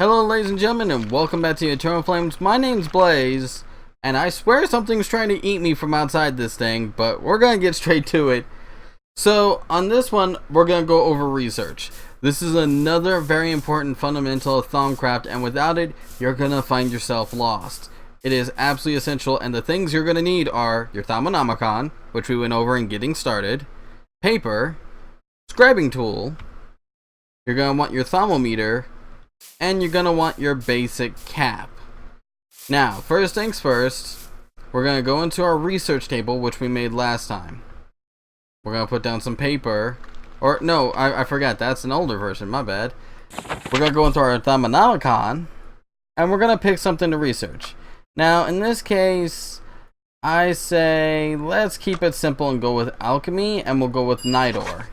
Hello ladies and gentlemen, and welcome back to Eternal Flames. My name's Blaze, and I swear something's trying to eat me from outside this thing, but we're gonna get straight to it. So on this one, we're gonna go over research. This is another very important fundamental of ThaumCraft, and without it, you're gonna find yourself lost. It is absolutely essential, and the things you're gonna need are your Thaumonomicon, which we went over in getting started, paper, scribing tool, you're gonna want your thermometer, and you're gonna want your basic cap. Now, first things first, we're gonna go into our research table, which we made last time. We're gonna put down some paper, or no, I forgot, that's an older version, my bad. We're gonna go into our Thaumonomicon, and we're gonna pick something to research. Now, in this case, I say let's keep it simple and go with alchemy, and we'll go with night ore.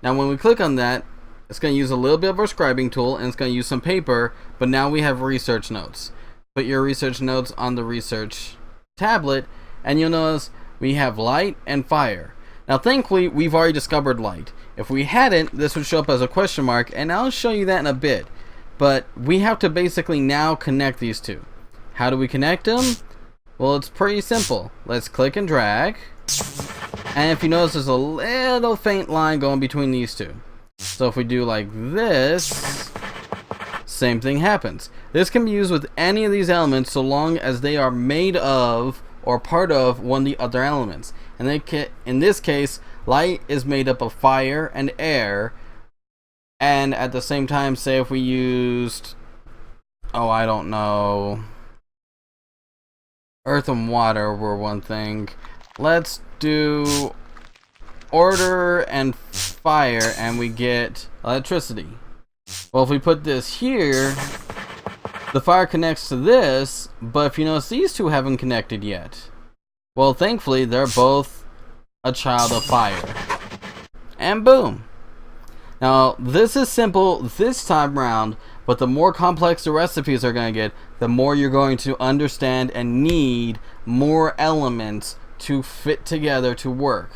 Now, when we click on that, it's going to use a little bit of our scribing tool, and it's going to use some paper, but now we have research notes. Put your research notes on the research tablet, and you'll notice we have light and fire. Now, thankfully, we've already discovered light. If we hadn't, this would show up as a question mark, and I'll show you that in a bit. But we have to basically now connect these two. How do we connect them? Well, it's pretty simple. Let's click and drag. And if you notice, there's a little faint line going between these two. So if we do like this, same thing happens. This can be used with any of these elements so long as they are made of or part of one of the other elements. And in this case, light is made up of fire and air. And at the same time, say if we used, oh, I don't know, earth and water were one thing. Let's do order and fire, and we get electricity. Well, if we put this here, the fire connects to this, but if you notice, these two haven't connected yet. Well, thankfully, they're both a child of fire. And boom! Now, this is simple this time round, but the more complex the recipes are going to get, the more you're going to understand and need more elements to fit together to work.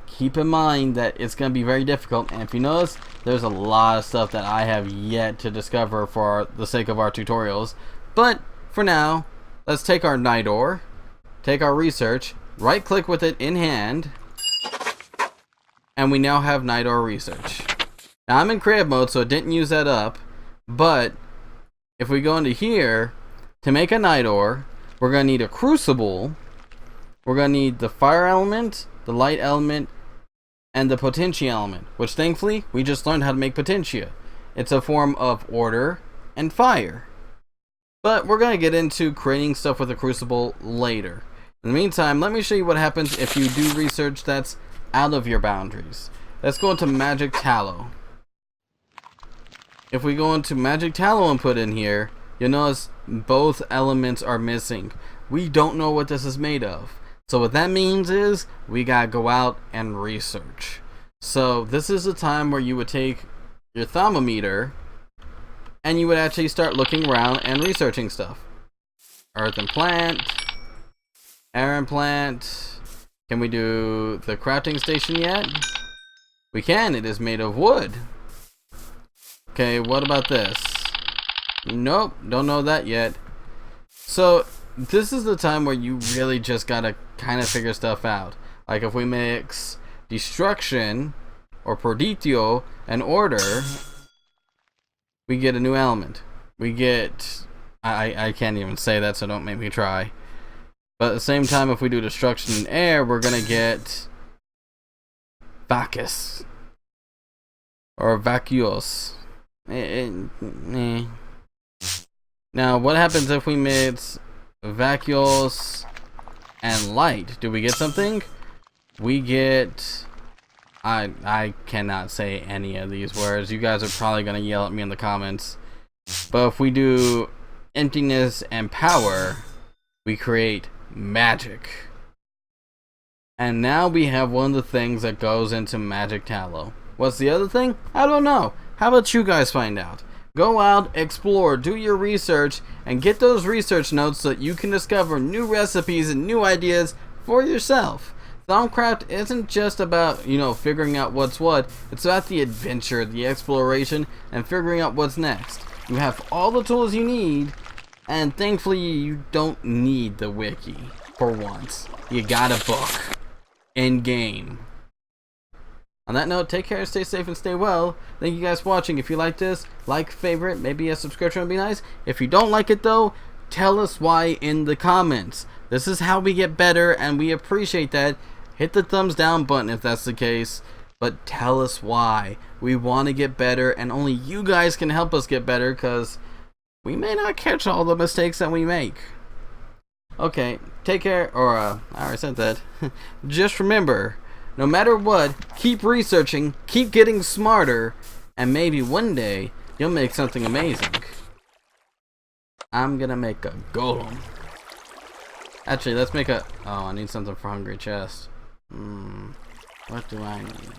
Keep in mind that it's going to be very difficult, and if you notice, there's a lot of stuff that I have yet to discover for the sake of our tutorials. But for now, let's take our night ore, take our research, right click with it in hand, and we now have night ore research. Now I'm in creative mode, so it didn't use that up, but if we go into here, to make a night ore, we're going to need a crucible, we're going to need the fire element, the light element, and the potentia element, which thankfully we just learned how to make potentia. It's a form of order and fire. But we're going to get into creating stuff with a crucible later. In the meantime, let me show you what happens if you do research that's out of your boundaries. Let's go into magic tallow. If we go into magic tallow and put in here, you'll notice both elements are missing. We don't know what this is made of. So what that means is we gotta go out and research. So this is the time where you would take your thermometer and you would actually start looking around and researching stuff. Earth and plant, air and plant. Can we do the crafting station yet? We can, it is made of wood. Okay, what about this? Nope, don't know that yet. So this is the time where you really just gotta kind of figure stuff out. Like if we mix destruction or proditio and order, we get a new element. We get, I can't even say that, so don't make me try. But at the same time, if we do destruction and air, we're gonna get Bacchus or vacuos. Now what happens if we mix vacuos and light? Do we get something? We get, I cannot say any of these words. You guys are probably gonna yell at me in the comments. But if we do emptiness and power, we create magic. And now we have one of the things that goes into magic tallow. What's the other thing? I don't know. How about you guys find out? Go out, explore, do your research, and get those research notes so that you can discover new recipes and new ideas for yourself. ThaumCraft isn't just about, you know, figuring out what's what. It's about the adventure, the exploration, and figuring out what's next. You have all the tools you need, and thankfully you don't need the wiki for once. You got a book in game. On that note, take care, stay safe, and stay well. Thank you guys for watching. If you like this, like, favorite, maybe a subscription would be nice. If you don't like it though, tell us why in the comments. This is how we get better, and we appreciate that. Hit the thumbs down button if that's the case, but tell us why. We want to get better, and only you guys can help us get better, because we may not catch all the mistakes that we make. Okay, take care, or I already said that. Just remember, no matter what, keep researching, keep getting smarter, and maybe one day you'll make something amazing. I'm gonna make a golem. Actually, let's make a... Oh, I need something for Hungry Chest. What do I need?